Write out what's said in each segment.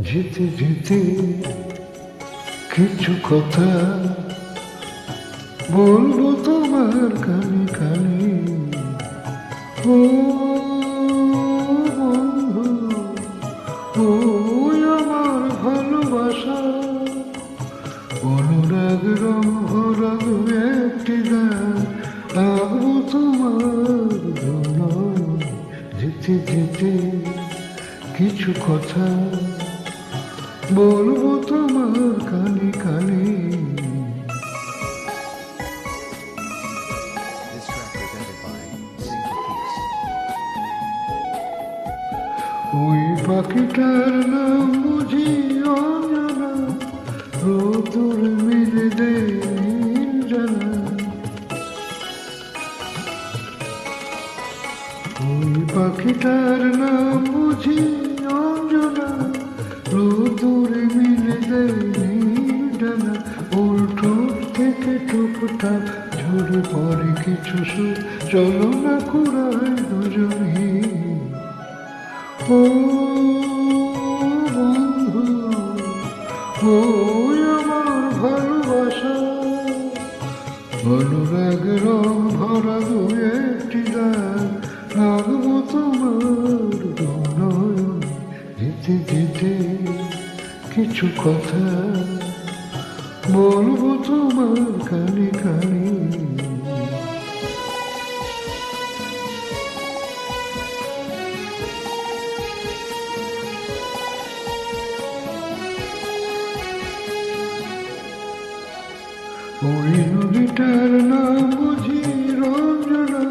যেতে যেতে কিছু কথা বলবো তোমার কানে কানে। ও বন্ধু, ও আমার ভালোবাসা, অনুরাগ রং ভরা দু একটি গান আঁকবো তোমার জন্য। যেতে যেতে কিছু কথা বলবো তোমার কানে কানে। This track presented by Single Peace. ওই পাখিটার নাম বুঝি অজানা, রোদুর মিলে দেয় জানা। ওই পাখিটার নাম বুঝি অঞ্জনা, রোদুর মিলে দেয় জানা। ওর ঠোঁট থেকে টুকটা ঝরে পড়ে কিছু সুর, চলো না কুড়াই দুজনে। ও বন্ধু, ও আমার ভালোবাসা, অনুরাগ রং ভরা দু একটি গান আঁকবো তোমার নয়ন। যেতে যেতে কিছু কথা বলবো তোমার কানে কানে। ওই নদীটার নাম বুঝি রঞ্জনা,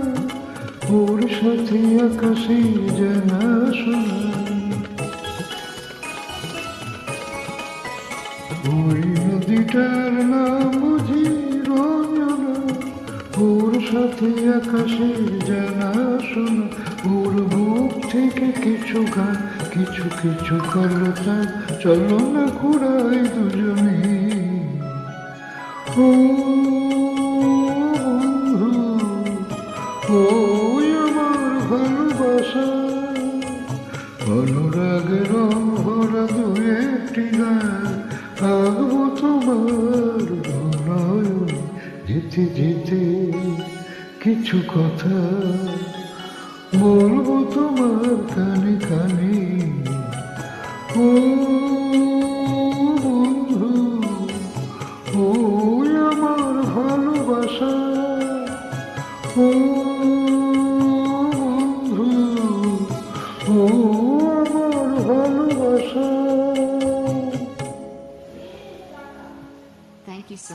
ওর সাথে আকাশে জানা শোনা। ওই নদীটার নাম বুঝি রঞ্জনা, ওর সাথে আকাশে জানা শোনা। ওর বুক থেকে কিছু গান, কিছু কিছু কলতা, চলো না ঘুরাই দুজনে। ও বন্ধু, ও আমার ভালোবাসা, অনুরাগ রং ভরা দু একটি গান আঁকবো তোমার নয়ন। যেতে যেতে কিছু কথা বলবো তোমার কানে কানে। ও বন্ধু, ও আমার ভালোবাসা, ও বন্ধু, ও আমার ভালোবাসা। Thank you so